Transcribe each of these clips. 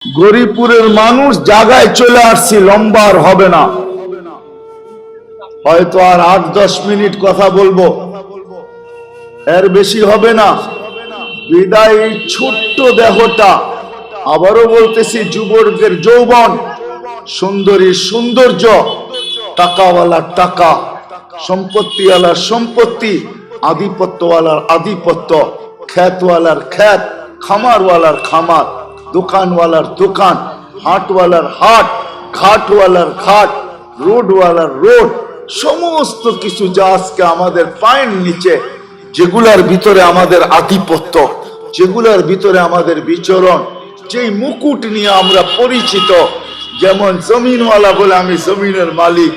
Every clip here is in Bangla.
গরিপুরের মানুষ জায়গায় চলে আসছি, লম্বা আর হবে না, হয়তো আর 8-10 মিনিট কথা বলবো, এর বেশি হবে না। বিদায় এই ছোট্ট দেহটা, আবারও বলতেছি, যুবকদের যৌবন, সুন্দরীর সৌন্দর্য, টাকাওয়ালার টাকা, সম্পত্তিওয়ালার সম্পত্তি, আধিপত্যওয়ালার আধিপত্য, খ্যাতওয়ালার খ্যাত, খামারওয়ালার খামার, দোকানওয়ালার দোকান, হাটওয়ালার হাট, ঘাটওয়ালার ঘাট, রোডওয়ালার রোড, সমস্ত কিছু যা আজকে আমাদের পায়ের নিচে, যেগুলার ভিতরে আমাদের আধিপত্য, যেগুলার ভিতরে আমাদের বিচরণ, যেই মুকুট নিয়ে আমরা পরিচিত, যেমন জমিনওয়ালা বলে আমি জমিনের মালিক,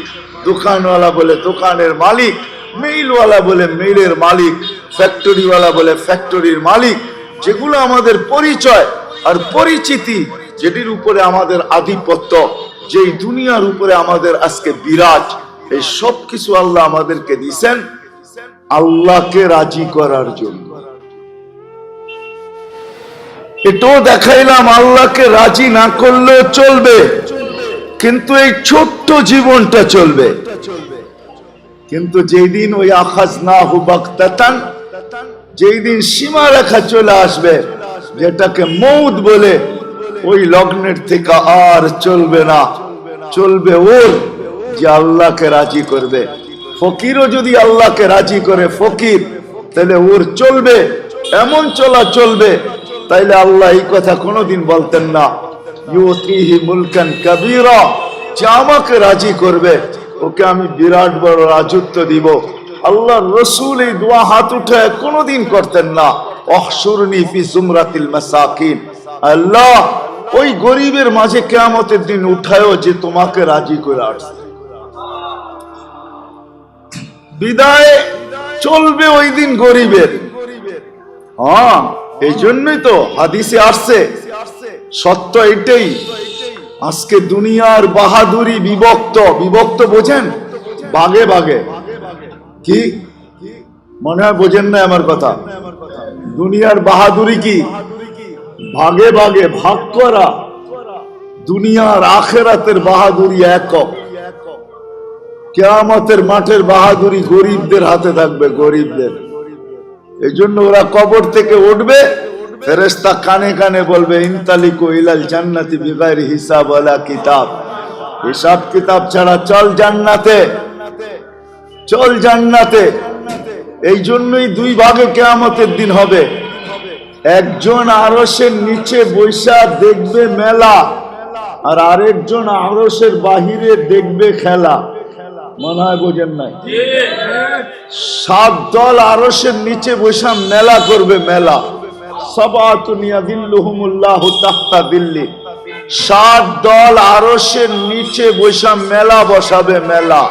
দোকানওয়ালা বলে দোকানের মালিক, মেইলওয়ালা বলে মেইলের মালিক, ফ্যাক্টরিওয়ালা বলে ফ্যাক্টরির মালিক, যেগুলো আমাদের পরিচয় আর পরিচিতি, যেটির উপরে আমাদের আধিপত্য, যেই দুনিয়ার উপরে আমাদের আজকে বিরাজ, এই সব কিছু আল্লাহ আমাদেরকে দিয়েছেন আল্লাহকে রাজি করার জন্য। এটাও দেখাইলাম আল্লাহকে রাজি না করলেও চলবে, কিন্তু এই ছোট্ট জীবনটা চলবে। কিন্তু যেই দিন ওই আখাযনাহু বাগতাতান, যেই দিন সীমা রেখা চলে আসবে, যেটাকে মউত বলে, ওই লগ্নের থেকে আর চলবে না, চলবে ওর যে আল্লাহকে রাজি করবে। ফকিরও যদি আল্লাহকে রাজি করে ফকির, তাহলে ওর চলবে, এমন চলা চলবে। তাইলে আল্লাহ এই কথা কোনোদিন বলতেন না, ইউতিহি মুলকান কাবীরা, যে আমাকে রাজি করবে ওকে আমি বিরাট বড় রাজত্ব দিব। আল্লাহর রাসূল এই দোয়া হাত উঠায় কোনোদিন করতেন না, অহশুরনি ফি জুমরাতিল মাসাকিন, আল্লাহ ওই গরিবের মাঝে কিয়ামতের দিন উঠায়ও যে তোমাকে রাজি করে আসছে। বিদায় চলবে ওই দিন গরিবের। হ্যাঁ, এই জন্যই তো হাদিসে আসছে, সত্য এটাই। আজকে দুনিয়ার বাহাদুরি বিভক্ত, বিভক্ত বোঝেন, ভাগে ভাগে। কি মনে হয় বোঝেন না আমার কথা? দুনিয়ার বাহাদুরি কি? ভাগে ভাগে, ভাগ করা। দুনিয়ার আখেরাতের বাহাদুরি একক। কিয়ামতের মাঠের বাহাদুরি গরিবদের হাতে থাকবে, গরিবদের। এই জন্য ওরা কবর থেকে উঠবে, ফেরেশতা কানে কানে বলবে, ইনতালিকু ইলাল জান্নাতি বিগাইরি হিসাব ওয়ালা কিতাব, হিসাব কিতাব ছাড়া চল জান্নাতে, চল জান্নাতে। এই জন্যই দুই ভাগে কিয়ামতের দিন হবে। একজন আরশের নিচে বৈশা দেখবে মেলা, আর আরেকজন আরশের বাহিরে দেখবে খেলা। মনে হয় বোঝেন নাই? 7 দল আরশের নিচে বৈশা মেলা করবে, মেলা। সাবাতুন ইয়াযিল্লুহুমুল্লাহু তাহতা দিল্লি। 7 দল আরশের নিচে বৈশা মেলা বসাবে, মেলা।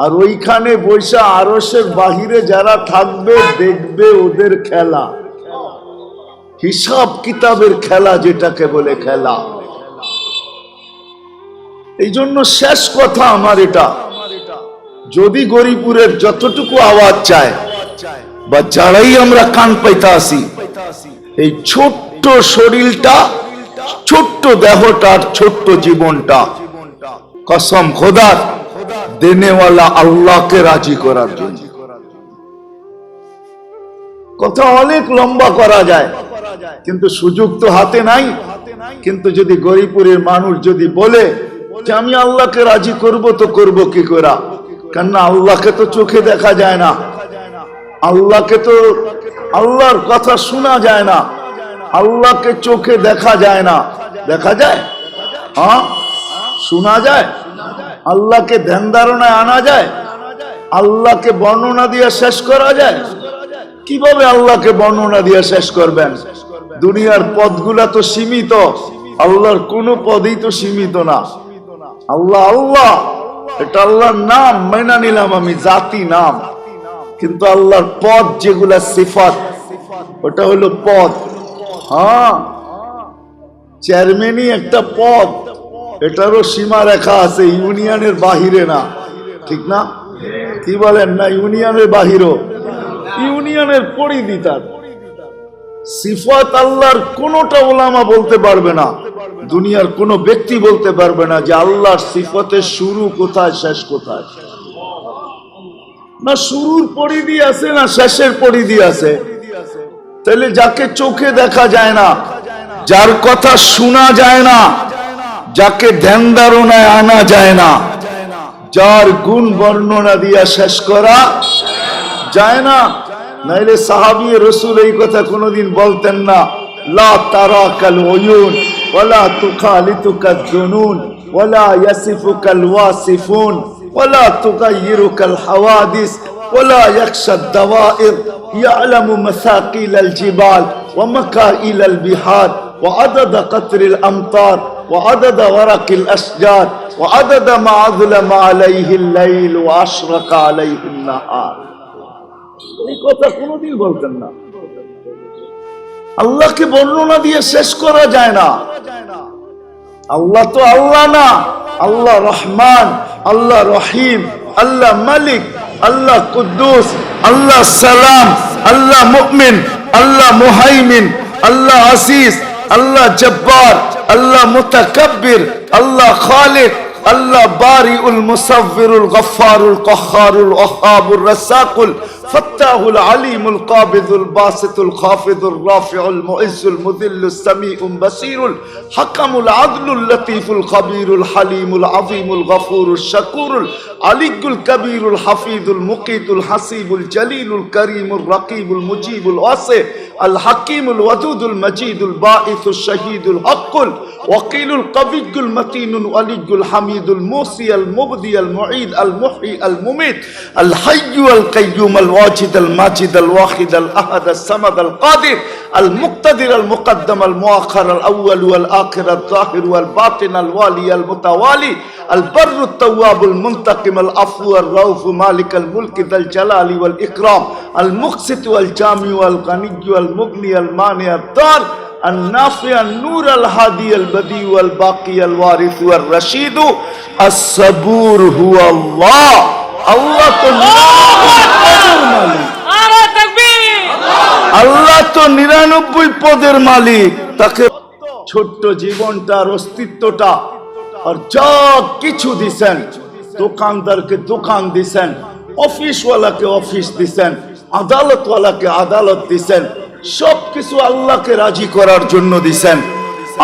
আর ওইখানে বৈশা আরশের বাহিরে যারা থাকবে দেখবে ওদের খেলা, হিসাব কিতাবের খেলা, যেটাকে বলে খেলা। এই জন্য শেষ কথা আমার এটা, যদি গরিপুরের যতটুকু আওয়াজ চায় বা যারাই আমরা কান পাইতে আসি, এই ছোট্ট শরীরটা, ছোট্ট দেহটার, ছোট্ট জীবনটা, কসম খোদার, দেনেওয়ালা আল্লাহকে রাজি করার জন্য। কথা অনেক লম্বা করা যায়, কিন্তু সুযোগ তো হাতে নাই। কিন্তু যদি গরিপুরের মানুষ যদি বলে যে আমি আল্লাহকে রাজি করব, তো করব কি করে? কেননা আল্লাহকে তো চোখে দেখা যায় না, আল্লাহকে তো, আল্লাহর কথা শোনা যায় না, আল্লাহকে চোখে দেখা যায় না। দেখা যায়? হ্যাঁ, শোনা যায়। আল্লাহকে ধ্যান ধারণায় আনা যায়? আল্লাহকে বর্ণনা দিয়ে শেষ করা যায়? কিভাবে আল্লাহকে বর্ণনা দিয়ে শেষ করবেন? দুনিয়ার পদগুলা তো সীমিত, আল্লাহর কোনো পদই তো সীমিত না। আল্লাহ আল্লাহ, এটা আল্লাহর নাম, মেনে নিলাম আমি, জাতি নাম। কিন্তু আল্লাহর পদ যেগুলা সিফাত, ওটা হলো পদ। হ্যাঁ, চেয়ারম্যানই একটা পদ, এটারও সীমা রেখা আছে, ইউনিয়নের বাহিরে না। ঠিক না? কি বলেন না? ইউনিয়নের বাহিরও, ইউনিয়নের পরিধি তার সিফাত আল্লাহর কোনটা উলামা বলতে পারবে না, দুনিয়ার কোন ব্যক্তি বলতে পারবে না যে আল্লাহর সিফাতের শুরু কোথায় শেষ কোথায়। না শুরুর পরিধি আছে না শেষের পরিধি আছে। তাহলে যাকে চোখে দেখা যায় না, যার কথা শোনা যায় না, যাকে ধ্যান ধারণায় আনা যায় না, যার গুণ বর্ণনা দিয়া শেষ করা যায় না। নাইলে সাহাবী রাসূল এই কথা কোনোদিন বলতেন না, লা তারাকাল উয়ুন ওয়ালা তুখালিতুকাজ জুনুন ওয়ালা ইয়াসিফুকাল ওয়াসিফুন ওয়ালা তুগায়্যিরুকাল হাওয়াদিস ওয়ালা ইয়াখশাদ দাওয়াইর ইয়ালামু মাসাকিলাল জিবাল ওয়া মাকাইলাল বিহার ওয়া আদাদা কাতরিল আমতার ওয়া আদাদা ওয়ারাকিল আশজার ওয়া আদাদা মা আযলামা আলাইহিল লাইল ওয়া আশরাকা আলাইহিন নাহার। এই কথা কোনোদিন বলতেন না। আল্লাহকে বর্ণনা দিয়ে শেষ করা যায় না। আল্লাহ তো আল্লাহ না, আল্লাহ রহমান, আল্লাহ রহিম, আল্লাহ মালিক, আল্লাহ কুদ্দুস, আল্লাহ সালাম, আল্লাহ মুমিন, আল্লাহ মুহাইমিন, আল্লাহ আসিস, আল্লাহ জব্বার, আল্লাহ মুতাকাব্বির, আল্লাহ খালিক, আল্লাহ বারিউল মুসাవ్বিরুল গফফারুল কহ্হারুল ওয়াহ্হাবুর রাসাকুল ফাত্তাহুল আলিমুল কাবিদুল বাসিতুল খাফিদুর রাফিউল মুইজ্জুল মুদিল্লুস সামিউল বাসীরুল হাকামুল আদলুল লতীফুল খবীরুল হালিমুল আযীমুল গফুরুশ শাকুরুল আলিয়ুল কবীরুল হাফিজুল মুকিতুল হাসিবুল জলিলুল করিমুর রাকিবুল মুজিবুল ওয়াসি আল হাকিমুল ওয়াদুদুল মজিদুল বাঈসুশ শহীদুল হক্কুল ওয়াকিলুল কবিয়্যুল মতিনুল ওয়ালিয়ুল হামিদুল মুসি আল মুবদি আল মুঈদ আল মুহয়ি আল মুমিত আল হাইয়্যু আল কাইয়্যুম আল ওয়াজিদ আল মাজিদ আল ওয়াহিদ আল আহাদ আল সামাদ আল কাদির আল মুক্তাদির আল মুকদ্দম আল মুআখার আল আউয়াল ওয়াল আখির আল যাহির ওয়াল বাতিন আল ওয়ালি আল মুতাওয়ালি আল বাররু তাওয়াব আল মুনতাকিম আল আফু আর রাউফ মালিক আল মুলক যাল জালালি ওয়াল ইকরাম আল মুকসিত ওয়াল জামি ওয়াল গানিয়্যু আল মুগনি আল মানি আল দার النافع النور الهادي البديع الباقي الوارث والرشيد الصبور هو الله الله তো আল্লাহ তো 99 পদের মালিক। তাকে ছোট্ট জীবনটার অস্তিত্বটা আর যা কিছু দিছেন, দোকানদারকে দোকান দিছেন, অফিসওয়ালাকে অফিস দিছেন, আদালতওয়ালাকে আদালত দিছেন, সবকিছু আল্লাহকে রাজি করার জন্য দিছেন।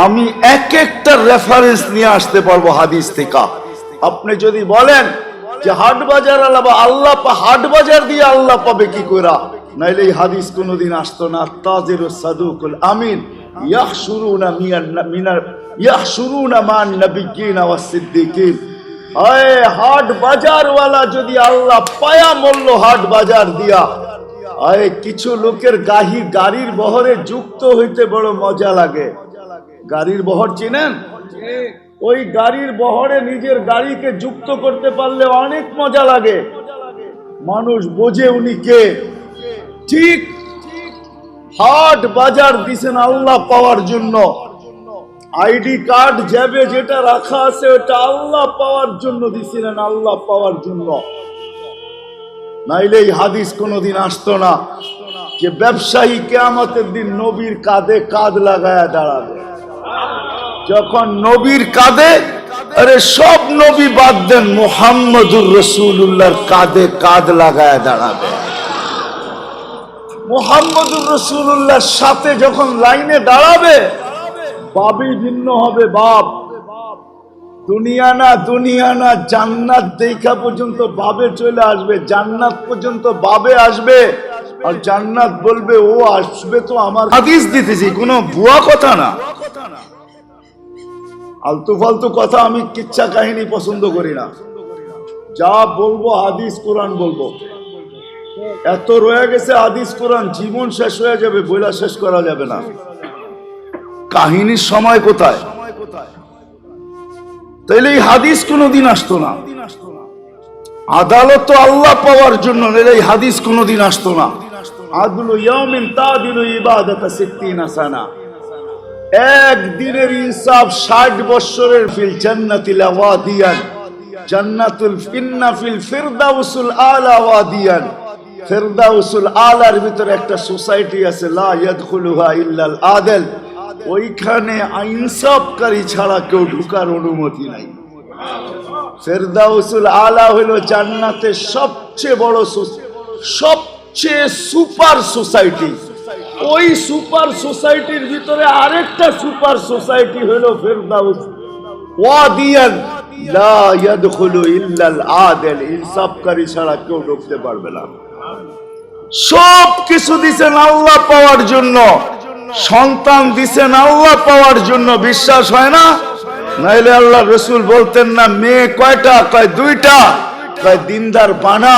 আমি এক একটা রেফারেন্স নিয়ে আসতে পারবো হাদিস থেকে। আপনি যদি বলেন যে হাট বাজার আল্লাহ হাট বাজার দিয়ে আল্লাহ পাবে কি কইরা, নাইলে এই হাদিস কোনোদিন আসতো না। তাজিরুস সাদুকুল আমিন ইয়াহশুরুনা মান নাবিয়্যিনা ওয়াস সিদ্দিকিন। হাট বাজার ওয়ালা যদি আল্লাহ পায়া মূল্য হাট বাজার দিয়া, কিছু লোকের গাড়ির বহরে যুক্ত হইতে বড় মজা লাগে। গাড়ির বহর চিনেন? ওই গাড়ির বহরে নিজের গাড়িকে যুক্ত করতে পারলে অনেক মজা লাগে, মানুষ বোঝে উনি কে। ঠিক হাট বাজার দিছেন আল্লাহ পাওয়ার জন্য। আইডি কার্ড যাবে যেটা রাখা আছে ওটা আল্লাহ পাওয়ার জন্য দিছিলেন, আল্লাহ পাওয়ার জন্য। নাইলে এই হাদিস কোনোদিন আসতো না যে ব্যবসায়ী কিয়ামতের দিন নবীর কাঁধে কাঁধ লাগায়া দাঁড়াবে। যখন নবীর কাঁধে, আরে সব নবী বাদ দেন, মুহাম্মদুর রাসূলুল্লাহর কাঁধে কাঁধ লাগায়া দাঁড়াবে। মুহাম্মদুর রাসূলুল্লাহর সাথে যখন লাইনে দাঁড়াবে, বাবই ভিন্ন হবে। বাপ দুনিয়া না জান্নাত দেখা পর্যন্ত বাবে চলে আসবে, জান্নাত পর্যন্ত বাবে আসবে, আর জান্নাত বলবে ও আসবে তো আমার। হাদিস দিতেছি, কোনো ভুয়া কথা না, আলতু ফালতু কথা। আমি কিচ্ছা কাহিনী পছন্দ করি না, যা বলবো হাদিস কোরআন বলবো। এত রয়ে গেছে হাদিস কোরআন, জীবন শেষ হয়ে যাবে, বইলা শেষ করা যাবে না। কাহিনীর সময় কোথায়? তাইলে এই হাদিস কোনোদিন আসতো না। আদালত তো আল্লাহ পাওয়ার জন্য, এই হাদিস কোনোদিন আসতো না। আদলু ইয়াউমিন তাদিলু ইবাদাতা 60 সানা, একদিনের ইনসাফ 60 বছরের। ফিল জান্নাতিল ওয়াদিয়ান জান্নাতুল ইন্না ফিল ফিরদাউসুল আলা ওয়াদিয়ান ফেরদাউসুল আলার ভিতরে একটা সোসাইটি আছে, লা ইয়াদখুলুহা ইল্লাল আদেল, ওইখানে ইনসাফকারী ছাড়া কেউ ঢোকার অনুমতি নাই। ফেরদাউসুল আলা হলো জান্নাতের সবচেয়ে বড় সবচেয়ে সুপার সোসাইটি। ওই সুপার সোসাইটির ভিতরে আরেকটা সুপার সোসাইটি হলো ফেরদাউস ওয়াদিয়ান লা ইয়াদখুলু ইল্লাল আদেল, ইনসাফকারী ছাড়া কেউ ঢুকতে পারবে না। সব কিছু দিছেন আল্লাহ পাওয়ার জন্য, সন্তান দিছেন আল্লাহ পাওয়ার জন্য। বিশ্বাস হয় না? নাইলে আল্লাহ রসুল বলতেন না মেয়ে কয়টা? কয় দুইটা। কয় দিনদার বানা,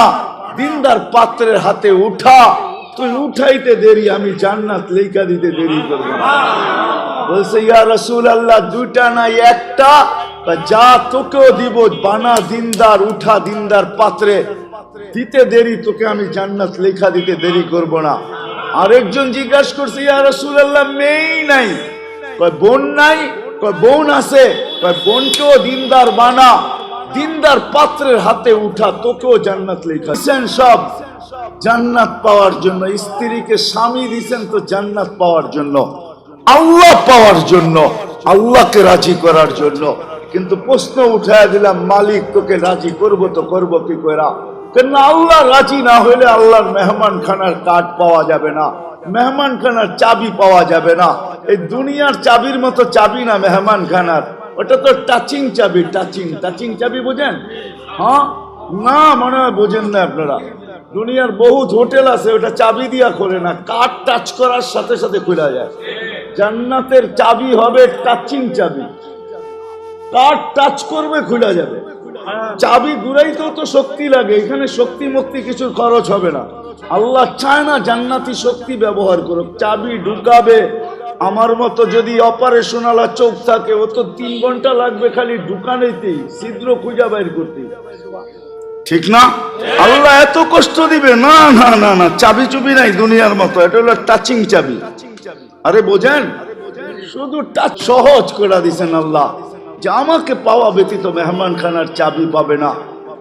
দিনদার পাত্রের হাতে উঠা, তুই উঠাইতে দেরি, আমি জান্নাত লেখা দিতে দেরি করবো না। বলছে ইয়া রাসূল আল্লাহ দুইটা নাই একটা। যা তোকেও দিব, বানা দিনদার, উঠা দিনদার পাত্রে, দিতে দেরি, তোকে আমি জান্নাত লেখা দিতে দেরি করব না। আরেকজন জিজ্ঞাসা করছে ইয়া রাসূলুল্লাহ মেয়েই নাই। কয় বোন নাই? কয় বোন আছে। কয় বোনকেও দিনদার বানা, দিনদার পাত্রের হাতে উঠা, তোকেও জান্নাত লেখা দিয়েছেন। সব জান্নাত পাওয়ার জন্য। স্ত্রীকে স্বামী দিয়েছেন তো জান্নাত পাওয়ার জন্য, আল্লাহ পাওয়ার জন্য, আল্লাহকে রাজি করার জন্য। কিন্তু প্রশ্ন উঠায় দিলাম, মালিক তোকে রাজি করব তো করব কি কইরা? কেন আল্লাহ রাজি না হইলে আল্লাহর মেহমান খানার কার্ড পাওয়া যাবে না, মেহমান খানার চাবি পাওয়া যাবে না। এই দুনিয়ার চাবির মতো চাবি না মেহমান খানার, ওটা তো টাচিং চাবি। টাচিং চাবি বোঝেন? হ্যাঁ না, মনে হয় বোঝেন না আপনারা। দুনিয়ার বহুত হোটেল আছে, ওটা চাবি দিয়া খোলে না, কার্ড টাচ করার সাথে সাথে খোলা যায়। জান্নাতের চাবি হবে টাচিং চাবি, কার্ড টাচ করবে খোলা যাবে। চাবি ঘুরাইতেও তো শক্তি লাগে, এখানে শক্তি মুক্তি কিছুর খরচ হবে না। আল্লাহ চায় না জান্নাতি শক্তি ব্যবহার করুক, চাবি ঢুকাবে। আমার মতো যদি অপারেশন আলা চোখ থাকে, ও তো 3 ঘন্টা লাগবে খালি ঢুকানেতেই, ছিদ্র খুঁজা বাইর করতে, ঠিক না? আল্লাহ এত কষ্ট দিবে না? না না না, চাবি চুবি নাই দুনিয়ার মতো, এটা হলো টাচিং চাবি। আরে বোঝেন, শুধু টাচ সহজ করে দিছেন আল্লাহ, যে আমাকে পাওয়া ব্যতীত মেহমান খানার চাবি পাবে না।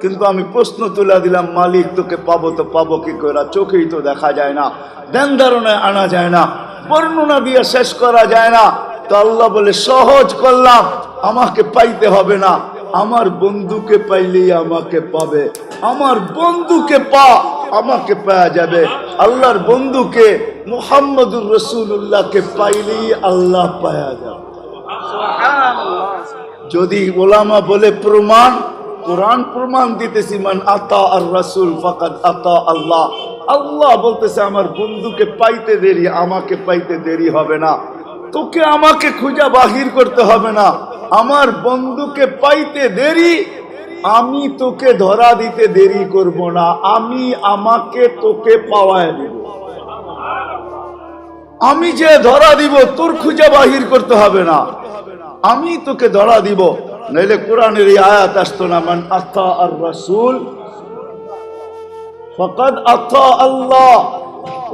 কিন্তু আমি প্রশ্ন তুলে দিলাম, মালিক তোকে পাবো তো পাবো কি করে? চোখেই তো দেখা যায় না, ধ্যান ধারণায় আনা যায় না, বর্ণনা দিয়ে শেষ করা যায় না। তো আল্লাহ বলে সহজ করলাম, আমাকে পাইতে হবে না, আমার বন্ধুকে পাইলেই আমাকে পাবে। আমার বন্ধুকে পা, আমাকে পাওয়া যাবে। আল্লাহর বন্ধুকে মুহাম্মদুর রাসূলুল্লাহকে পাইলেই আল্লাহ পাওয়া যাবে। যদি ওলামা বলে প্রমাণ, কোরআন প্রমাণ দিতেছি, মান আতা আর রাসূল ফাকাদ আতা আল্লাহ। আল্লাহ বলতেছে আমার বন্ধুকে পাইতে দেরি, আমাকে পাইতে দেরি হবে না। তোকে আমাকে খুঁজা বাহির করতে হবে না, আমার বন্ধুকে পাইতে দেরি, আমি তোকে ধরা দিতে দেরি করব না, আমি আমাকে তোকে পাওয়ায় দিব। আমি যে ধরা দিব, তোর খুঁজা বাহির করতে হবে না, আমি তোকে ধরা দিব। নইলে কোরআনের এই আয়াত আসতো না, মান আতা আর রাসূল ফাকাদ আতা আল্লাহ।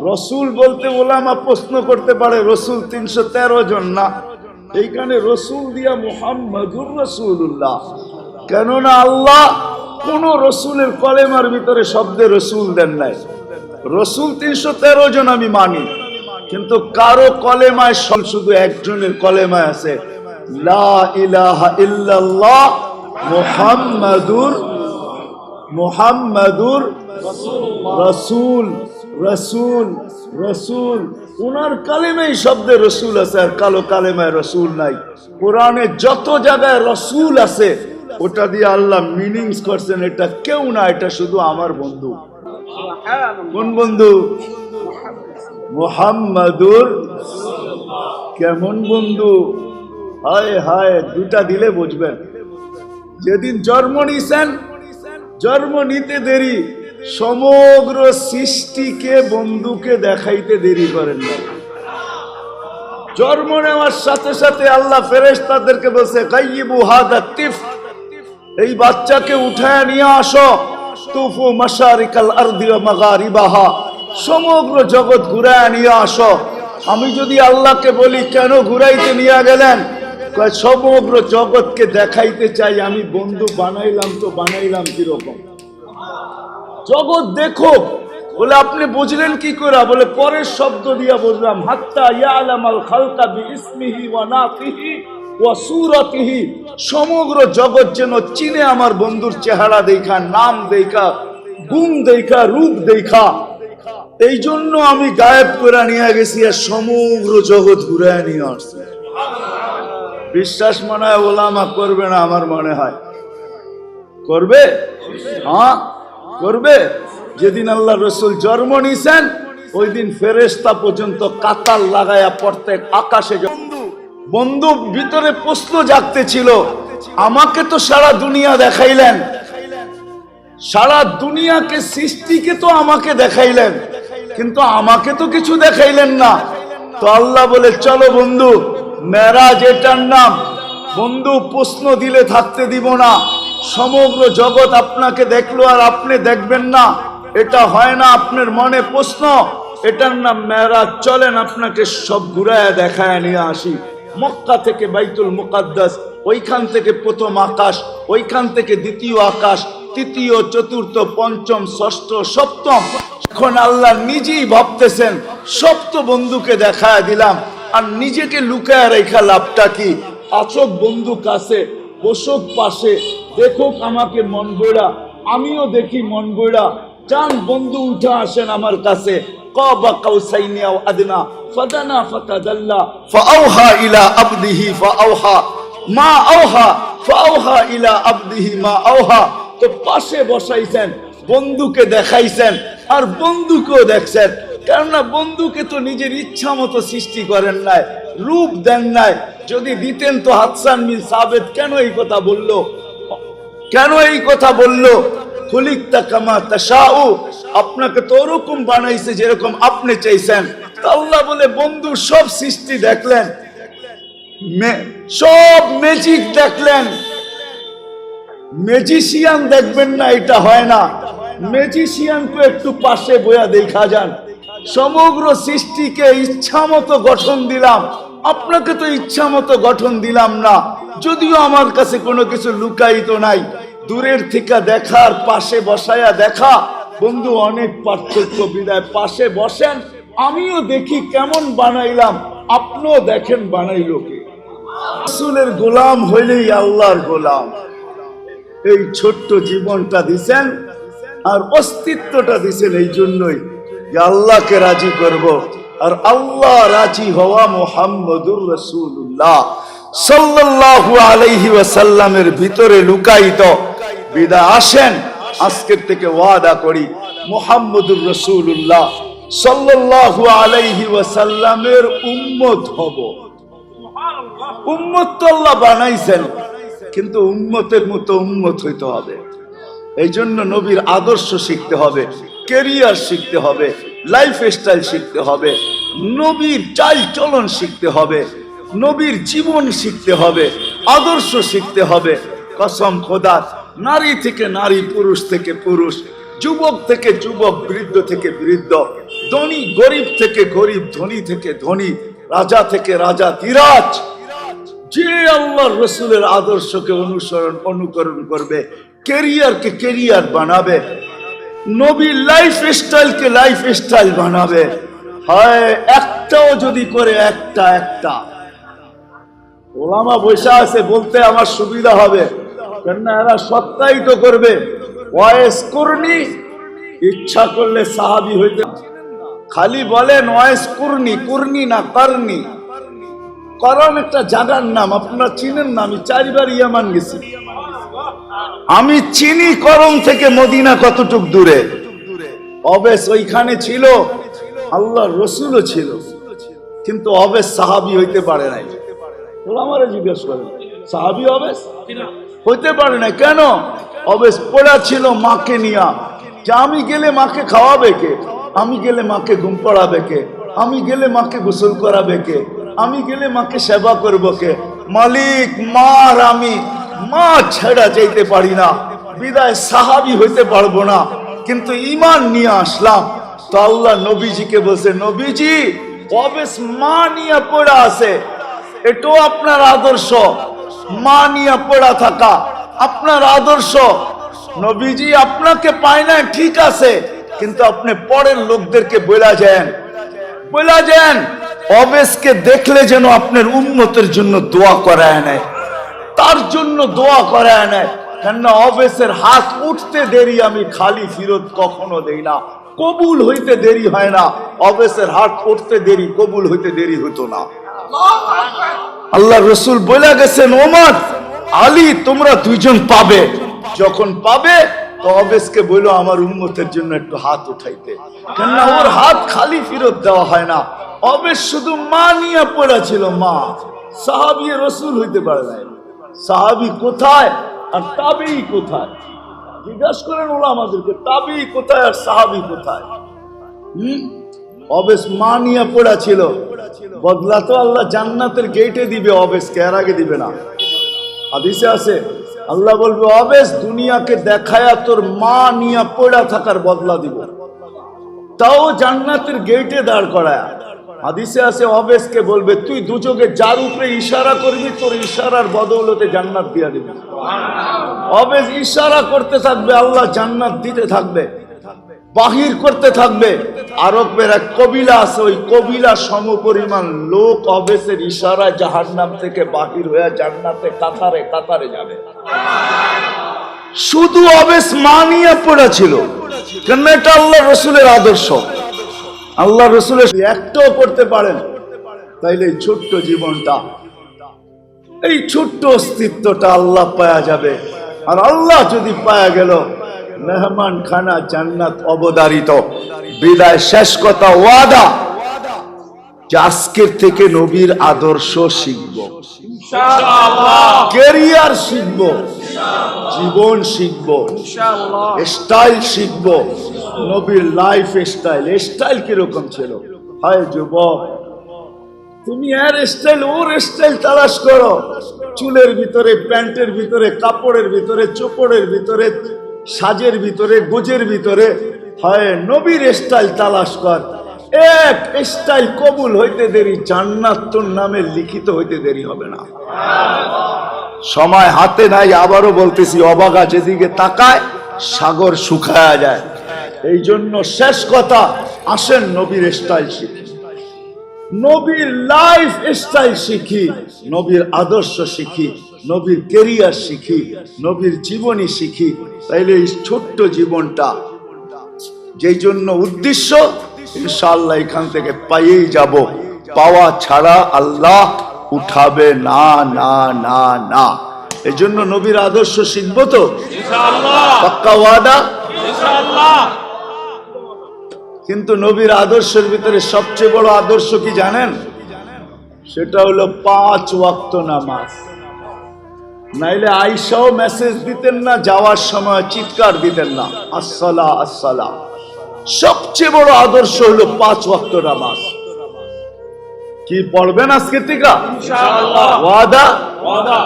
রসুল বলতে ওলামা প্রশ্ন করতে পারে, রসুল 313 জন না, এইখানে রসুল দিয়া মুহাম্মাদুর রাসূলুল্লাহ। কেননা আল্লাহ কোন রসুলের কলেমার ভিতরে শব্দে রসুল দেন নাই। রসুল 313 জন আমি মানি, কিন্তু কারো কলেমায় শুধু একজনের কলেমায় আছে, লা ইলাহা ইল্লাল্লাহ মুহাম্মাদুর রাসূল। রসুল রসুল উনার কালেমায় শব্দে রসুল আছে, আর কালো কালেমায় রসুল নাই। কোরআনে যত জায়গায় রসুল আছে, ওটা দিয়ে আল্লাহ মিনিংস করছেন, এটা কেউ না, এটা শুধু আমার বন্ধু। কোন বন্ধু? মুহাম্মাদুর। কেমন বন্ধু? হায় হায়, দুটা দিলে বুঝবেন। যেদিন জন্ম নিছেন, জন্ম নিতে দেরি, সমগ্র সৃষ্টিকে বন্ধুকে দেখাইতে দেরি করেন না। জন্ম নেওয়ার সাথে সাথে আল্লাহ ফেরেশতাদেরকে বলছে, গায়িবু হাদা তিফ, এই বাচ্চাকে উঠায় নিয়ে আসো, তুফু মাশারিকাল আরদি ওয়া মাগারিবাহা, সমগ্র জগৎ ঘুরায় নিয়ে আসো। আমি যদি আল্লাহকে বলি কেন ঘুরাইতে নিয়ে গেলেন? কয় সমগ্র জগৎকে দেখাইতে চাই আমি বন্ধু বানাইলাম। তো বানাইলাম কিরকম? জগৎ দেখো, বলে আপনি বুঝলেন কি করে? বলে পরের শব্দ দিয়া বুঝলাম, হাত্তা ইয়ালামাল খালকা বিইসমিহি ওয়া নাতিহি ওয়া সূরাতিহি, সমগ্র জগৎ যেন চিনে আমার বন্ধুর চেহারা দেখা, নাম দেখা, গুণ দেখা, রূপ দেখা। এই জন্য আমি গায়েব করে নিয়ে গেছি আর সমগ্র জগৎ ঘুরে নিয়ে আসছি। বিশ্বাস মনে হয় ওলামা করবে না, আমার মনে হয় করবে। হ্যাঁ করবে। যেদিন আল্লাহ রসুল জন্ম নিয়েছেন ওই দিন ফেরেশতা পর্যন্ত কাতার লাগায়া প্রত্যেক আকাশে। বন্ধু ভিতরে প্রশ্ন জাগতে ছিল, আমাকে তো সারা দুনিয়া দেখাইলেন, সারা দুনিয়াকে সৃষ্টিকে তো আমাকে দেখাইলেন, কিন্তু আমাকে তো কিছু দেখাইলেন না। তো আল্লাহ বলে চলো বন্ধু, মেরাজ এটার নাম। বন্ধু প্রশ্ন দিলে থাকতে দিব না। সমগ্র জগৎ আপনাকে দেখলো আর আপনি দেখবেন না, এটা হয় না। আপনার মনে প্রশ্ন, এটার নাম মেরাজ। চলেন আপনাকে সব ঘুরায় দেখায় নিয়ে আসি। মক্কা থেকে বাইতুল মুকাদ্দাস, ওইখান থেকে প্রথম আকাশ, ওইখান থেকে দ্বিতীয় আকাশ, তৃতীয়, চতুর্থ, পঞ্চম, ষষ্ঠ, সপ্তম। এখন আল্লাহ নিজেই ভাবতেছেন সপ্ত বন্ধুকে দেখায় দিলাম, আর নিজেকে লুকায় রেখা লাভটা কি? আসক বন্ধু কাছে, বসুক পাশে, দেখুক আমাকে মন বইরা, আমিও দেখি মন বইরা। চান বন্ধু উঠে আসেন আমার কাছে। কাবা কাউসাইনি আও আদনা ফাদানা ফাতাদাল্লা ফাআওহা ইলা আবদিহি ফাআওহা মা আওহা ফাআওহা ইলা আবদিহি মা আওহা। তো পাশে বসাইছেন, বন্ধুকে দেখাইছেন আর বন্ধুকেও দেখছেন। কেননা বন্ধুকে তো নিজের ইচ্ছা মতো সৃষ্টি করেন নাই, রূপ দেন নাই। যদি দিতেন তো হাসান বিন সাবিত কেন এই কথা বললো? কেন এই কথা বললো? খুলিকতা কামা তাশাউ, আপনাকে তো ওরকম বানাইছে যেরকম আপনি চাইছেন। আল্লাহ বলে বন্ধু সব সৃষ্টি দেখলেন, সব ম্যাজিক দেখলেন। ম্যাজিশিয়ান দেখবেন না, এটা হয় না। ম্যাজিশিয়ানকে একটু পাশে বয়া দেখা যান। সমগ্র সৃষ্টিকে ইচ্ছা মতো গঠন দিলাম, আপনাকে তো ইচ্ছা মতো গঠন দিলাম না। যদিও আমার কাছে কোনো কিছু লুকায়িত নাই, দূরের থেকে দেখার পাশে বসায়া দেখা বন্ধু অনেক পার্থক্য। বিদায় পাশে বসেন, আমিও দেখি কেমন বানাইলাম, আপনিও দেখেন বানাইলো কে। রাসূলের গোলাম হইলেই আল্লাহর গোলাম। এই ছোট্ট জীবনটা দিছেন আর অস্তিত্বটা দিছেন এই জন্যই যে আল্লাহকে রাজি করব। আর আল্লাহ রাজি হওয়া মুহাম্মদুর রাসূলুল্লাহ সাল্লাল্লাহু আলাইহি ওয়াসাল্লামের ভিতরে লুকায়িত। বিদায় আসেন আজকের থেকে ওয়াদা করি মুহাম্মদুর রাসূলুল্লাহ সাল্লাল্লাহু আলাইহি ওয়াসাল্লামের উম্মত হব। উম্মত তো আল্লাহ বানাইছেন, কিন্তু উম্মতের মতো উম্মত হইতে হবে। এই জন্য নবীর আদর্শ শিখতে হবে, ক্যারিয়ার শিখতে হবে, লাইফ স্টাইল শিখতে হবে, নবীর চাল চলন শিখতে হবে, নবীর জীবন শিখতে হবে, আদর্শ শিখতে হবে। কসম খোদার, নারী থেকে নারী, পুরুষ থেকে পুরুষ, যুবক থেকে যুবক, বৃদ্ধ থেকে বৃদ্ধ, ধনী গরিব থেকে গরিব, ধনী থেকে ধনী, রাজা থেকে রাজা, ধীরাজ, যে আল্লাহর রসুলের আদর্শকে অনুকরণ করবে, ক্যারিয়ারকে ক্যারিয়ার বানাবে, নবীর লাইফ স্টাইলকে লাইফ স্টাইল বানাবে। হয় একটাও যদি করে, একটা ওলামা বসে আছে বলতে আমার সুবিধা হবে, কেননা এরা সত্যায়িত করবে। ওয়াইস কুরনি, ইচ্ছা করলে সাহাবী হইতে। খালি বলেন ওয়াইস কুরনি, কুরনি না করনি। করণ একটা জায়গার নাম, আপনারা চিনেন না? আমি 4 বার ইয়ামান গেছি। আমি চিনি করণ থেকে মদিনা কতটুক দূরে। অবেশ ওইখানে ছিল, আল্লাহর রসুলও ছিল, কিন্তু অবেশ সাহাবী হইতে পারে নাই। আমারে জিজ্ঞেস করেন, সাহাবী অবেশ হইতে পারে না কেন? অবেশ পড়া ছিল মাকে নিয়া, যে আমি গেলে মাকে খাওয়াবে কে, আমি গেলে মাকে ঘুম পড়াবে কে, আমি গেলে মাকে গোসল করাবে কে, আমি গেলে মাকে সেবা করবো কে? মালিক মার, আমি মা ছেড়া যাইতে পারি না, বিদায় সাহাবী হইতে পারবো না, কিন্তু ঈমান নিয়ে আসলাম। তো আল্লাহ নবীজিকে বলছে, নবীজি অবেশ মা নিয়ে পড়া আছে, এটাও আপনার আদর্শ। মা নিয়ে পড়া থাকা আপনার আদর্শ। নবীজি আপনাকে পায় না ঠিক আছে, কিন্তু আপনি পরের লোকদেরকে বলা যান অবেশকে দেখলে যেন আপনার উম্মতের জন্য দোয়া করায় নেয়, তার জন্য দোয়া করায় নেয়। কেননা অবেশের হাত উঠতে দেরি আমি খালি ফিরত কখনো দেই না, কবুল হইতে দেরি হয় না। অবেশের হাত উঠতে দেরি, কবুল হইতে দেরি হতো না। আল্লাহ রসুল বলে গেছেন, ওমর আলী তোমরা দুইজন পাবে, যখন পাবে তো অবেশকে বললো আমার উম্মতের জন্য একটু হাত উঠাইতে। কেননা ওর হাত খালি ফিরত দেওয়া হয় না। অবেশ শুধু মা নিয়ে পড়া ছিল, মা। সাহাবী রসুল হইতে পারে না। সাহাবী কোথায় আর তাবেঈ কোথায়? জিজ্ঞাসা করেন ওরা আমাদেরকে, তাবেঈ কোথায় আর সাহাবী কোথায়? অবেশ মা নিয়ে পড়া ছিল। বদলা তো আল্লাহ জান্নাতের গেটে দিবে অবেশকে, এর আগে দিবে না। হাদিসে আছে আল্লাহ বলবে অবেশ দুনিয়াকে দেখায়া তোর মা নিয়ে পড়া থাকার বদলা দিব, তাও জান্নাতের গেটে দাঁড় করায়া। হাদিসে আছে অবেশকে বলবে তুই দুচোখে যার উপরে ইশারা করবি তোর ইশারার বদৌলতে জান্নাত দিয়া দিবি। অবেশ ইশারা করতে থাকবে, আল্লাহ জান্নাত দিতে থাকবে, বাহির করতে থাকবে। আরবের এক কবিলা আছে, ওই কবিলা সমপরিমাণ লোক অবেশের ইশারায় জাহান্নাম থেকে বাহির হয়ে জান্নাতে কাতারে কাতারে যাবে। শুধু অবেশ মানিয়ে পড়েছিল, কেন এটা আল্লাহ রসুলের আদর্শ। আল্লাহ রসুলের একটাও করতে পারেন, তাইলে এই ছোট্ট জীবনটা, এই ছোট্ট অস্তিত্বটা আল্লাহ পাওয়া যাবে। আর আল্লাহ যদি পাওয়া গেল, মেহমান খানা জান্নাত অবধারিত। বিদায় শেষ কথা, ওয়াদা যে আজকের থেকে নবীর আদর্শ শিখব, ক্যারিয়ার শিখব, জীবন শিখব, স্টাইল শিখব। নবীর লাইফ স্টাইল কিরকম ছিল? হায় যুবক, তুমি এর স্টাইল ওর স্টাইল তালাশ করো। চুলের ভিতরে, প্যান্টের ভিতরে, কাপড়ের ভিতরে, চোপড়ের ভিতরে, সাজের ভিতরে, গোজের ভিতরে, হয় নবীর স্টাইল তালাশ কর। এক স্টাইল কবুল হইতে দেরি, জান্নাত তোর নামে লিখিত হইতে দেরি হবে না। সময় হাতে নাই, আবারও বলতেছি, অবাগা যেদিকে তাকায় সাগর শুকায়া যায়। এই জন্য শেষ কথা, আসেন নবীর স্টাইল শিখি, নবীর লাইফ স্টাইল শিখি, নবীর আদর্শ শিখি, নবীর ক্যারিয়ার শিখি, নবীর জীবনী শিখি। তাইলে এই ছোট্ট জীবনটা যেই জন্য উদ্দেশ্য, ইনশাআল্লাহ এখান থেকে পাইয়েই যাব। পাওয়া ছাড়া আল্লাহ উঠাবে না, না, না, না। এই জন্য নবীর আদর্শ শিখবো তো ইনশাআল্লাহ, পাক্কা ওয়াদা ইনশাআল্লাহ। কিন্তু নবীর আদর্শের ভিতরে সবচেয়ে বড় আদর্শ কি জানেন? সেটা হলো 5 ওয়াক্ত নামাজ। নাইলে আয়েশাও মেসেজ দিতেন না, যাওয়ার সময় চিৎকার দিতেন না, আসসালা আসসালা। সবচেয়ে বড় আদর্শ হলো 5 ওয়াক্ত নামাজ। কি পড়বেন আজকে থেকে ইনশাআল্লাহ? ওয়াদা ওয়াদা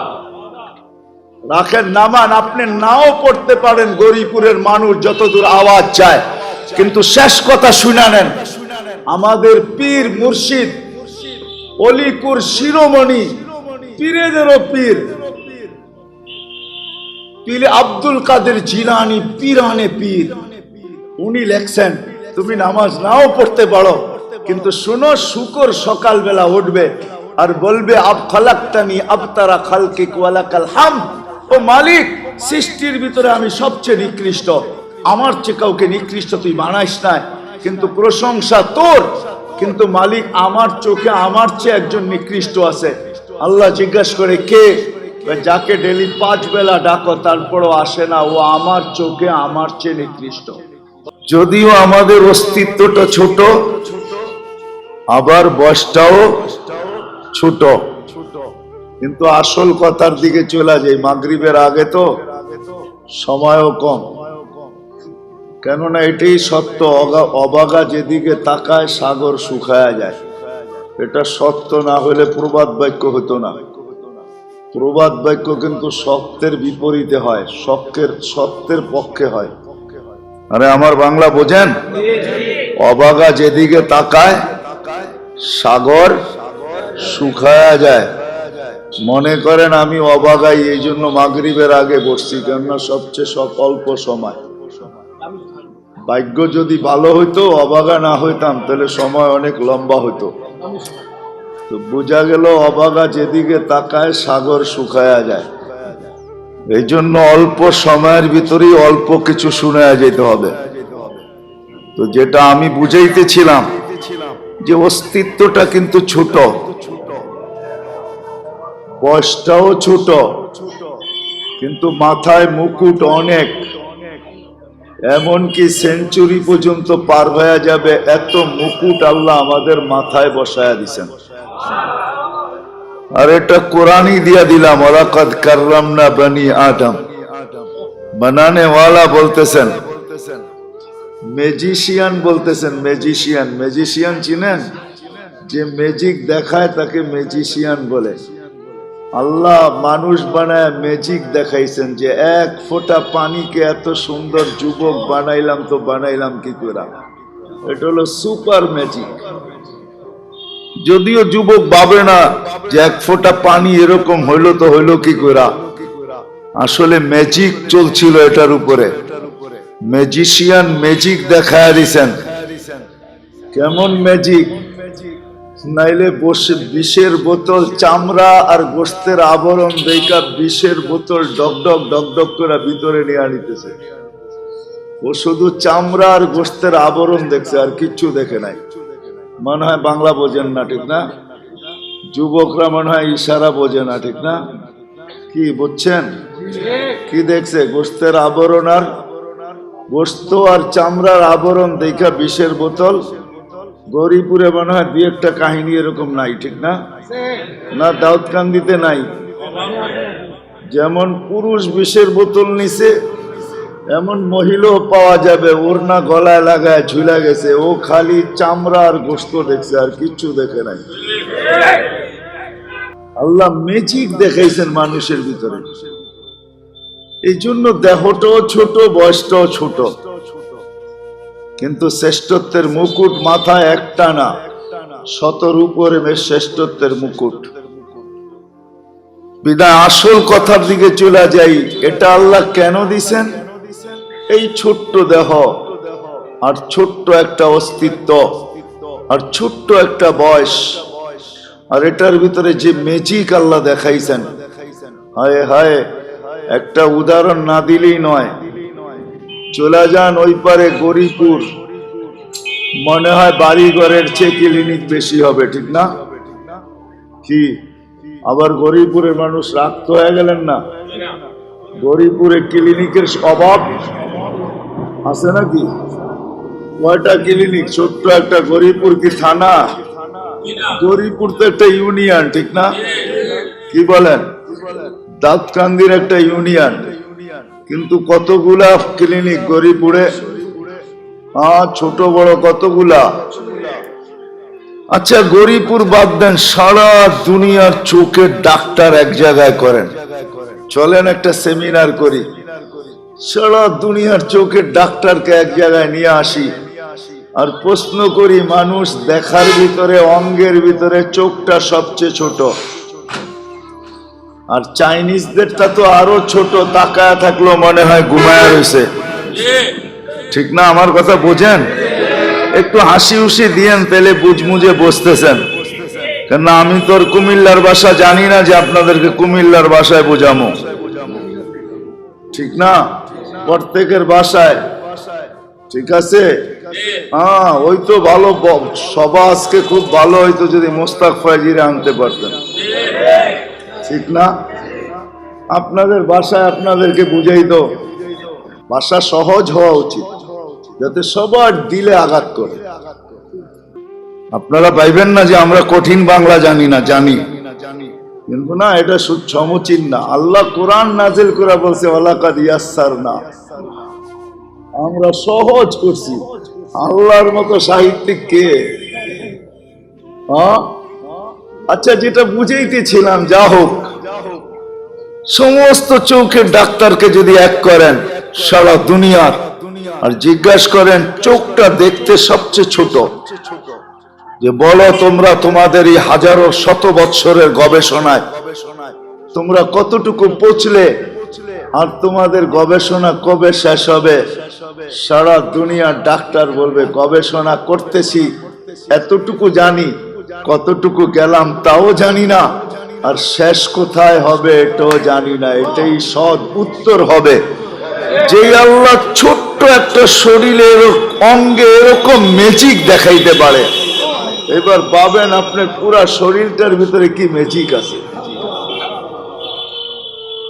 রাখেন। নামান আপনি নাও পড়তে পারেন, গরিপুরের মানুষ যতদূর আওয়াজ যায়। কিন্তু শেষ কথা শুনে নেন, আমাদের পীর মুর্শিদ, অলিপুর শিরোমণি, পীরেদেরও পীর, পীর আব্দুল কাদের জিলানী, পীরানে পীর, উনি লেখছেন তুমি নামাজ নাও পড়তে পারো, কিন্তু শোনো, শুকর সকালবেলা উঠবে আর বলবে আব খালাকতানি আবতারা খালকিক ওয়ালাকাল হামদ। ও মালিক, সৃষ্টির ভিতরে আমি সবচেয়ে নিকৃষ্ট, আমার চেয়ে কাউকে নিকৃষ্ট তুই বানাইস না, কিন্তু প্রশংসা তোর। কিন্তু মালিক, আমার চোখে আমার চেয়ে একজন নিকৃষ্ট আছে। আল্লাহ জিজ্ঞাসা করে কে? যাকে ডেলি 5 বেলা ডাকো তারপরও আসে না, ও আমার চোখে আমার চেয়ে নিকৃষ্ট। যদিও আমাদের অস্তিত্বটা ছোট, আবার বয়সটাও ছোট, কিন্তু আসল কথার দিকে চলে যায়। মাগরিবের আগে তো সময়ও কম, কেননা এটাই সত্য, অবাগা যেদিকে তাকায় সাগর শুকায়া যায়। এটা সত্য না হলে প্রবাদ বাক্য হতো না। প্রবাদ বাক্য কিন্তু সত্যের বিপরীতে হয়, সত্যের পক্ষে হয়। আরে আমার বাংলা বোঝেন? অবাগা যেদিকে তাকায় সাগর শুকায়া যায়। মনে করেন আমি অবাগাই, এই জন্য মাগরিবের আগে বসছি, কেননা সবচেয়ে অল্প সময়। ভাগ্য যদি ভালো হইতো, অবাগা না হইতাম, তাহলে সময় অনেক লম্বা হইতো। তো বোঝা গেল অবাগা যেদিকে তাকায় সাগর শুকায়া যায়। এই জন্য অল্প সময়ের ভিতরেই অল্প কিছু শুনে যেতে হবে। তো যেটা আমি বুঝাইতেছিলাম যে অস্তিত্বটা কিন্তু ছোট, বয়সটাও ছোট, কিন্তু মাথায় মুকুট অনেক। এমনকি সেঞ্চুরি পর্যন্ত পার হয়ে যাবে, এত মুকুট আল্লাহ আমাদের মাথায় বসায়া দিছেন। আর এটা কোরআনই দিয়া দিলাম, ওয়ালাকাদ কাররামনা বনি আদম। বানানে ওয়ালা বলতেছেন, ম্যাজিশিয়ান বলতেছেন, ম্যাজিশিয়ান। ম্যাজিশিয়ান চিনেন? যে ম্যাজিক দেখায় তাকে ম্যাজিশিয়ান বলে। আল্লাহ মানুষ বানায় ম্যাজিক দেখাইছেন যে এক ফোঁটা পানিকে এত সুন্দর যুবক বানাইলাম, তো বানাইলাম কি করে? এটা হলো সুপার ম্যাজিক। যদিও যুবক ভাবে না যে এক ফোঁটা পানি এরকম হইলো, তো হইলো কি করে? আসলে ম্যাজিক চলছিল এটার উপরে। ম্যাজিশিয়ান ম্যাজিক দেখায় দিছেন। কেমন ম্যাজিক? নাইলে বিষের বোতল, চামড়া আর গোস্তের আবরণ দেখা বিষের বোতল ডকডক ডকডক করে ভিতরে নিয়ে আনিতেছে। ও শুধু চামড়া আর গোস্তের আবরণ দেখছে, আর কিচ্ছু দেখে নাই। মনে হয় বাংলা বোঝেন না, ঠিক না? যুবকরা মনে হয় ইশারা বোঝে না, ঠিক না? কি বুঝছেন? কি দেখছে? গোস্তের আবরণ আর গোস্ত আর চামড়ার আবরণ দেখা বিষের বোতল। গৌরীপুরে মনে হয় দুই একটা কাহিনী এরকম নাই, ঠিক না? না দাউদকান্দিতে নাই? যেমন পুরুষ বিষের বোতল নিছে, এমন মহিলাও পাওয়া যাবে, ওড়না গলায় লাগায় ঝুলা গেছে, ও খালি চামড়া আর গোস্ত দেখছে, আর কিচ্ছু দেখে নাই। আল্লাহ ম্যাজিক দেখাইছেন মানুষের ভিতরে। এই জন্য দেহটাও ছোট, বয়সটাও ছোট, কিন্তু শ্রেষ্ঠত্বের মুকুট মাথায় একটা না, শতর উপরে শ্রেষ্ঠত্বের মুকুট। বিদায় আসল কথার দিকে চলে যাই। এটা আল্লাহ কেন দিছেন? এই ছোট্ট দেহ আর ছোট্ট একটা অস্তিত্ব আর ছোট্ট একটা বয়স, আর এটার ভিতরে যে ম্যাজিক আল্লাহ দেখাইছেন, হায় হায়, একটা উদাহরণ না দিলেই নয়। চলে যান ওই পারে গরিপুর, মনে হয় বাড়ি ঘরের চেয়ে ক্লিনিক বেশি হবে, ঠিক না? কি আবার গরিপুরের মানুষ রাখতে হয়ে গেলেন না? গরিপুরে ক্লিনিকের অভাব আছে নাকি? কয়টা ক্লিনিক? ছোট্ট একটা গরিপুর কি থানা? গরিপুর তো একটা ইউনিয়ন, ঠিক না? কি বলেন? দাউদকান্দির একটা ইউনিয়ন, কিন্তু কতগুলা ক্লিনিক গরিপুরে। ছোট বড় কতগুলা। আচ্ছা গরিপুর বাদ দেন, সারা দুনিয়ার চোখের ডাক্তার এক জায়গায় করেন। চলেন একটা সেমিনার করি, সারা দুনিয়ার চোখের ডাক্তারকে এক জায়গায় নিয়ে আসি, আর প্রশ্ন করি মানুষ দেখার ভিতরে, অঙ্গের ভিতরে চোখটা সবচেয়ে ছোট, আর চাইনিজদেরটা তো আরো ছোট, তাকায় থাকলো মনে হয় ঘুমায়া রয়েছে, ঠিক না? আমার কথা বোঝেন? একটু হাসি হুসি দিয়েন, পেলে বুঝমুঝে বসতেছেন। কেন আমি তোর কুমিল্লার ভাষা জানি না যে আপনাদেরকে কুমিল্লার ভাষায় বোঝামো, ঠিক না? প্রত্যেকের ভাষায়, ঠিক আছে? ওই তো ভালো সভা আজকে খুব ভালো হইতো যদি মোস্তাক ফয়জিরে আনতে পারতেন, ঠিক না? আপনাদের ভাষায় আপনাদেরকে বুঝাইতো। ভাষা সহজ হওয়া উচিত, যাতে সবার দিলে আঘাত করে। আপনারা পাইবেন না যে আমরা কঠিন বাংলা জানি না, জানি, কিন্তু না, এটা সমচিন না। আল্লাহ কোরআন নাজিল করে বলছে ওয়ালাকাদ ইয়াসসারনা, আমরা সহজ করছি। আল্লাহর মতো সাহিত্যিক কে? আচ্ছা যেটা বুঝাইতেছিলাম, যা হোক, সমস্ত চোখের ডাক্তারকে যদি এক করেন সারা দুনিয়ার, আর জিজ্ঞাসা করেন চোখটা দেখতে সবচেয়ে ছোট, যে বলো তোমরা তোমাদের এই হাজারো শত বৎসরের গবেষণায় তোমরা কতটুকু পৌঁছলে আর তোমাদের গবেষণা কবে শেষ হবে? সারা দুনিয়ার ডাক্তার বলবে গবেষণা করতেছি, এতটুকু জানি, কতটুকু গেলাম তাও জানি না, আর শেষ কোথায় হবে এটাও জানি না। এটাই সৎ উত্তর হবে। যে আল্লাহ ছোট্ট একটা শরীরের অঙ্গে এরকম ম্যাজিক দেখাইতে পারে, এবার পাবেন আপনার পুরা শরীরটার ভিতরে কি ম্যাজিক আছে।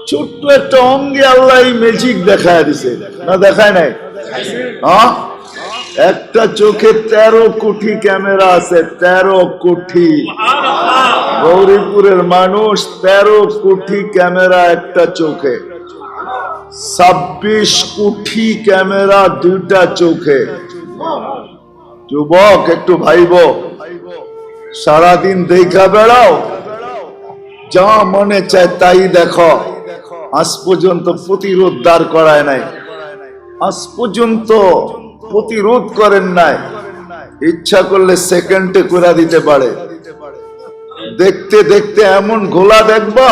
ছোট্ট একটা অঙ্গে আল্লাহ এই ম্যাজিক দেখায় দিছে, না দেখায় নাই? হ্যাঁ, একটা চোখে 13 কোটি ক্যামেরা আছে, 13 কোটি। গৌরীপুরের মানুষ 13 কোটি ক্যামেরা একটা চোখে, 26 কোটি ক্যামেরা দুইটা চোখে। যুবক একটু ভাইব, সারাদিন দেখা বেড়াও, যা মনে চায় তাই দেখো, আজ পর্যন্ত প্রতিরোধ দাঁড় করায় নাই, আজ পর্যন্ত প্রতিরোধ করেন নাই। ইচ্ছা করলে সেকেন্ডে করে দিতে পারে। দেখতে দেখতে এমন ঘোলা দেখবা,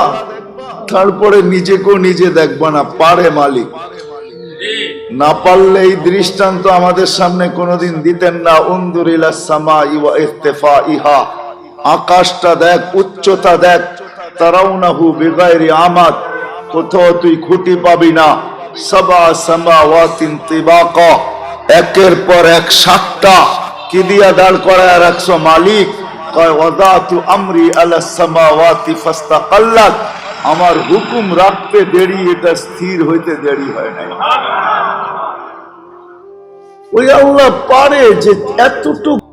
তারপরে নিজেকেও নিজে দেখবা না, পারে মালিক। না পারলে এই দৃষ্টান্ত আমাদের সামনে কোনোদিন দিতেন না। উনদুর ইলাস সামাই ওয়া ইরতিফাইহা, আকাশটা দেখ, উচ্চতা দেখ। তারাউনাহু বিগাইরি আমাদ, কোথাও তুই খুঁটি পাবি না। সাবা সামাওয়াতিন তিবাকা, একের পর এক 7টা কি দিয়া দাঁড় করায় রাখছো মালিক? কয় ওয়াদাতু আমরি আলাস সামাওয়াতি ফাস্তাকাল্লাত, আমার হুকুম রাখতে দেরি, এটা স্থির হইতে দেরি হয় নাই। ওই আল্লাহ পারে যে এতটুকু।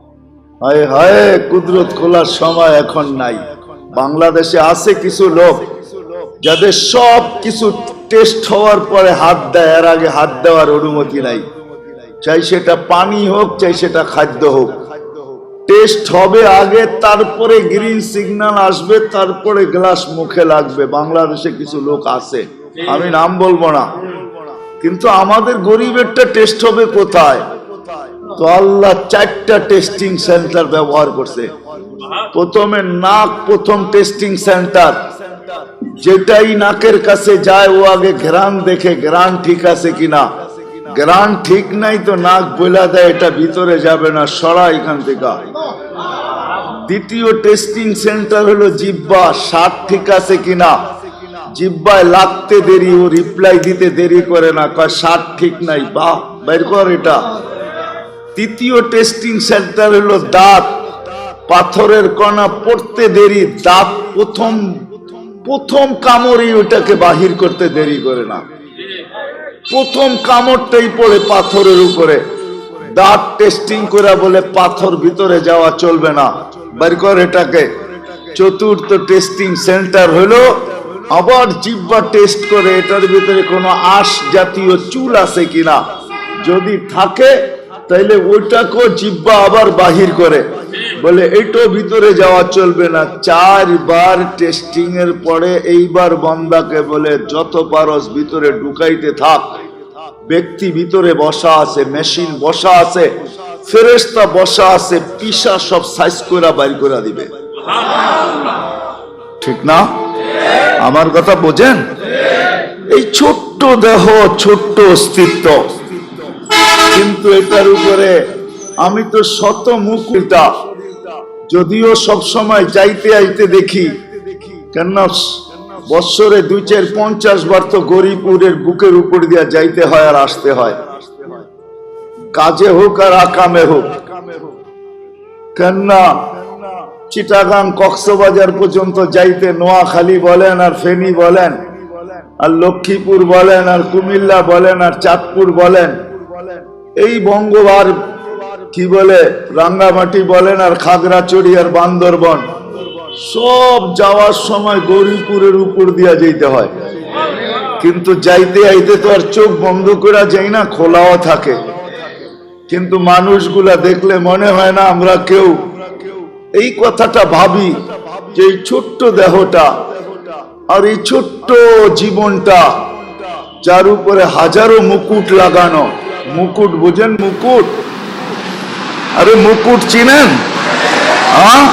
হায় হায়, কুদরত খোলার সময় এখন নাই। বাংলাদেশে আছে কিছু লোক যাদের সব কিছু টেস্ট হওয়ার পরে হাত দেয়, এর আগে হাত দেওয়ার অনুমতি নাই। চাই সেটা পানি হোক, চাই সেটা খাদ্য হোক, টেস্ট হবে আগে, তারপরে গ্রিন সিগন্যাল আসবে, তারপরে গ্লাস মুখে লাগবে। বাংলাদেশে কিছু লোক আছে, আমি নাম বলবো না, কিন্তু আমাদের গরিবেরটা টেস্ট হবে কোথায়? তো আল্লাহ 4টা টেস্টিং সেন্টার ব্যবহার করছে। প্রথমে নাক, প্রথম টেস্টিং সেন্টার, যেটাই নাকের কাছে যায় ও আগে ঘ্রাণ দেখে, ঘ্রাণ ঠিক আছে কিনা। ঘ্রাণ ঠিক নাই তো নাক বইলা দেয় এটা ভিতরে যাবে না, সরা এখান থেকে। দ্বিতীয় টেস্টিং সেন্টার হলো জিহ্বা, স্বাদ ঠিক আছে কিনা। জিহ্বায় লাগতে দেরি, ও রিপ্লাই দিতে দেরি করে না, কয় স্বাদ ঠিক নাই, বাহ বের কর এটা। তৃতীয় টেস্টিং সেন্টার হলো দাঁত, পাথরের কণা পড়তে দেরি, দাঁত প্রথম কামড়ই ওটাকে বাহির করতে দেরি করে না, প্রথম কামড়টাই পড়ে পাথরের উপরে। দাঁত টেস্টিং করে বলে পাথর ভিতরে যাওয়া চলবে না, বের কর এটাকে। চতুর্থ টেস্টিং সেন্টার হলো আবার জিহ্বা টেস্ট করে, এটার ভিতরে কোনো আঁশ জাতীয় চুল আছে কিনা, যদি থাকে তাইলে ওইটাকেও জিহ্বা আবার বাহির করে, বলে এইটাও ভিতরে যাওয়া চলবে না। 4 বার টেস্টিং এর পরে এইবার বান্দাকে বলে যত পারস ভিতরে ঢুকাইতে থাক। ব্যক্তি ভিতরে বসা আছে, মেশিন বসা আছে, ফেরেশতা বসা আছে, পিসা সব সাইজ করে বাইর করে দিবে। ঠিক না? আমার কথা বোঝেন? এই ছোট্ট দেহ, ছোট্ট অস্তিত্ব, কিন্তু এটার উপরে আমি তো শত মুখ উল্টা, যদিও সব সময় যাইতে আইতে দেখি, কেননা বৎসরে 2, 4, 50 বার তো গরিপুরের বুকের উপর দিয়া যাইতে হয় আর আসতে হয়, কাজে হোক আর আকামে হোক। কেননা চিটাগাং কক্সবাজার পর্যন্ত যাইতে নোয়াখালী বলেন আর ফেনী বলেন আর লক্ষ্মীপুর বলেন আর কুমিল্লা বলেন আর চাঁদপুর বলেন, এই বঙ্গবার কি বলে রাঙ্গামাটি বলেন আর খাগড়াছড়ি আর বান্দরবন, সব যাওয়ার সময় গৌরীপুরের উপর দিয়া যেতে হয়। কিন্তু যাইতে আইতে তো আর চোখ বন্ধ করে যাই না, খোলাও থাকে। কিন্তু মানুষগুলা দেখলে মনে হয় না আমরা কেউ এই কথাটা ভাবি যে এই ছোট্ট দেহটা আর এই ছোট্ট জীবনটা, যার উপরে হাজারো মুকুট লাগানো। মুকুট বুঝেন? মুকুট, আরে মুকুট চিনেন? হ্যাঁ,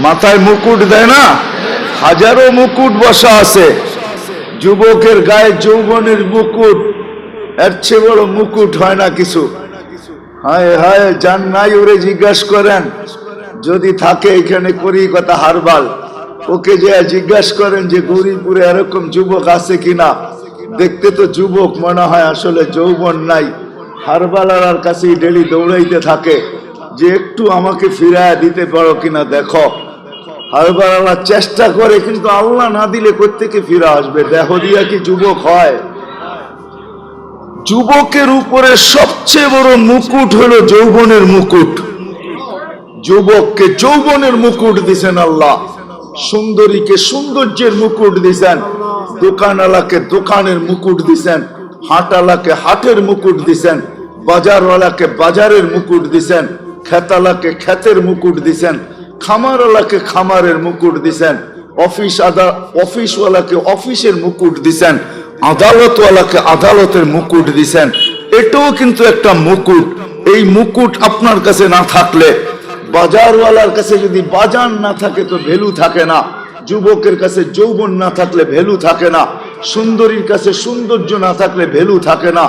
মাথায় মুকুট দেয় না, হাজারো মুকুট বসা আছে। যুবকের গায়ে যৌবনের মুকুট, এর চেয়ে বড় মুকুট হয় না কিছু। হায় হায়, জান নাই ওরে জিজ্ঞাসা করেন, যদি থাকে এখানে করি কথা হারবাল, ওকে যে জিজ্ঞাসা করেন যে গৌরীপুরে এরকম যুবক আছে কিনা। দেখতে তো যুবক মনে হয়, আসলে যৌবন নাই। হারবালার কাছেই ডেলি দৌড়াইতে থাকে যে একটু আমাকে ফিরায় দিতে পারো কিনা দেখো। হারবালা চেষ্টা করে, কিন্তু আল্লাহ না দিলে কোত্থেকে ফিরে আসবে? দেহ দিয়া কি যুবক হয়? যুবকের উপরে সবচেয়ে বড় মুকুট হলো যৌবনের মুকুট। যুবককে যৌবনের মুকুট দিছেন আল্লাহ, সুন্দরীকে সৌন্দর্যের মুকুট দিছেন, দোকানওয়ালাকে দোকানের মুকুট দিছেন, হাটওয়ালাকে হাটের মুকুট দিছেন, বাজারওয়ালাকে বাজারের মুকুট দিছেন, খেতালাকে খেতের মুকুট দিছেন, খামারওয়ালাকে খামারের মুকুট দিছেন, অফিসওয়ালাকে অফিসের মুকুট দিছেন, আদালতওয়ালাকে আদালতের মুকুট দিছেন। এটাও কিন্তু একটা মুকুট। এই মুকুট আপনার কাছে না থাকলে, বাজারওয়ালার কাছে যদি বাজার না থাকে তো ভ্যালু থাকে না, যুবকের কাছে যৌবন না থাকলে ভ্যালু থাকে না, সুন্দরীর কাছে সৌন্দর্য না থাকলে ভ্যালু থাকে না,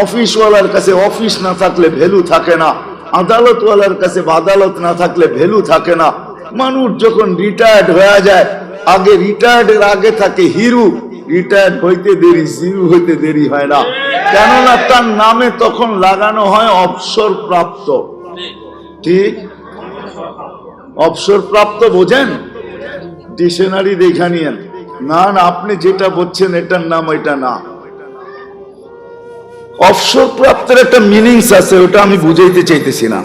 অফিসওয়ালার কাছে অফিস না থাকলে ভ্যালু থাকে না, আদালতওয়ালার কাছে আদালত না থাকলে ভ্যালু থাকে না। মানুষ যখন রিটায়ার্ড হয়ে যায়, আগে রিটায়ার্ডের আগে থাকে হিরু, রিটায়ার্ড হইতে দেরি, জিরু হইতে দেরি হয় না, কেননা তার নামে তখন লাগানো হয় অবসর প্রাপ্ত। ঠিক, অবসর প্রাপ্ত বোঝেন? ডিকশনারি দেখা নিয়েন। না না, আপনি যেটা বলছেন এটার নাম এটা না। অবসর প্রাপ্তের একটা মিনিংস আছে, ওটা আমি বুঝাইতে চাইতেছি না।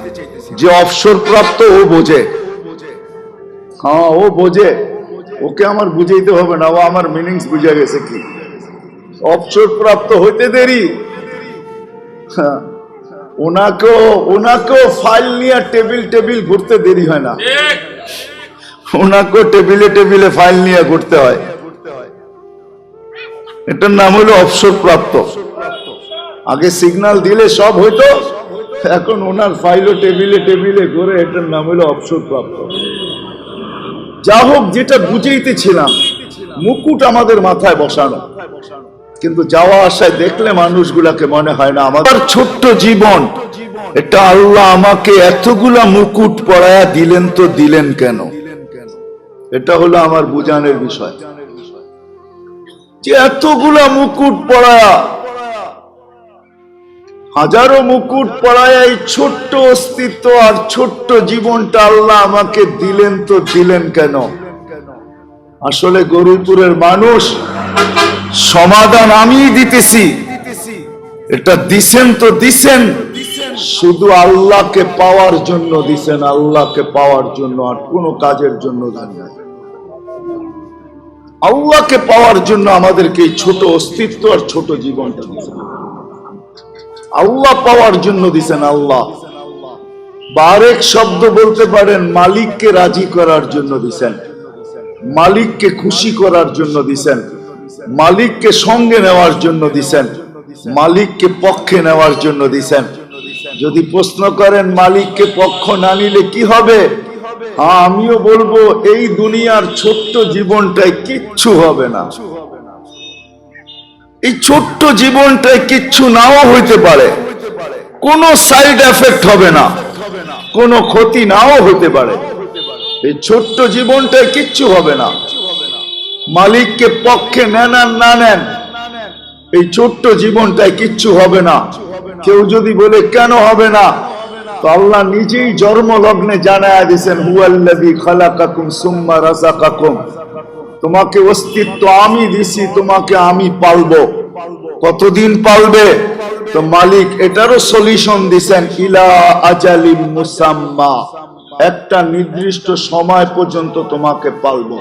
যে অবসর প্রাপ্ত ও বোঝে, হ্যাঁ ও বোঝে, ওকে আমার বুঝাইতে হবে না, ও আমার মিনিংস বুঝে গেছে। কি অবসর প্রাপ্ত হইতে দেরি? ওনাকেও ফাইল নিয়ে টেবিল ঘুরতে দেরি হয় না, ওনাকেও টেবিলে ফাইল নিয়ে ঘুরতে হয়। এটার নাম হলো অবসর প্রাপ্ত। আগে সিগন্যাল দিলে সব হইতো, এখন ওনার ফাইলও টেবিলে ঘুরে, এটার নাম হলো অবসর প্রাপ্ত। যা হোক, যেটা বুঝাইতেছিলাম, মুকুট আমাদের মাথায় বসানো, কিন্তু যাওয়া আসায় দেখলে মানুষগুলাকে মনে হয় না আমাদের ছোট্ট জীবন। এটা আল্লাহ আমাকে এতগুলা মুকুট পরায়া দিলেন, তো দিলেন কেন? এটা হলো আমার বুঝানোর বিষয়, যে এতগুলা মুকুট পরায়া, হাজারো মুকুট পরায়া এই ছোট্ট অস্তিত্ব আর ছোট্ট জীবনটা আল্লাহ আমাকে দিলেন, তো দিলেন কেন? আসলে গৌরীপুরের মানুষ, সমাধান আমি দিতেছি। এটা দিছেন তো দিছেন, শুধু আল্লাহকে পাওয়ার জন্য দিছেন, আল্লাহকে পাওয়ার জন্য, আর কোন কাজের জন্য জানি না। আল্লাহকে পাওয়ার জন্য আমাদেরকে এই ছোট অস্তিত্ব আর ছোট জীবনটা দিছেন, আল্লাহ পাওয়ার জন্য দিছেন। আল্লাহ বারেক শব্দ বলতে পারেন, মালিককে রাজি করার জন্য দিছেন, মালিককে খুশি করার জন্য দিছেন, মালিককে সঙ্গে নেওয়ার জন্য দিছেন, মালিককে পক্ষে নেওয়ার জন্য দিছেন। যদি প্রশ্ন করেন মালিককে পক্ষ না নিলে কি হবে, আমিও বলবো এই দুনিয়ার ছোট্ট জীবনটায় কিচ্ছু হবে না। এই ছোট্ট জীবনটায় কিচ্ছু নাও হইতে পারে, কোনো সাইড এফেক্ট হবে না, কোনো ক্ষতি নাও হতে পারে। এই ছোট্ট জীবনটায় কিচ্ছু হবে না। মালিককে পক্ষে নেন আর না নেন, এই ছোট্ট জীবনটায় কিচ্ছু হবে না। কেউ যদি বলে কেন হবে না, তো আল্লাহ নিজেই জন্মলগ্নে জানায়া দিয়েছেন, হুয়াল্লাযী খালাকাকুম সুম্মা রাযাকাকুম, তোমাকে অস্তিত্ব আমি দিছি, তোমাকে আমি পালবো। কতদিন পালবে? তো মালিক এটারও সলিউশন দিছেন, ইলা আজালিম মুসাম্মা, একটা নির্দিষ্ট সময় পর্যন্ত তোমাকে পালবো।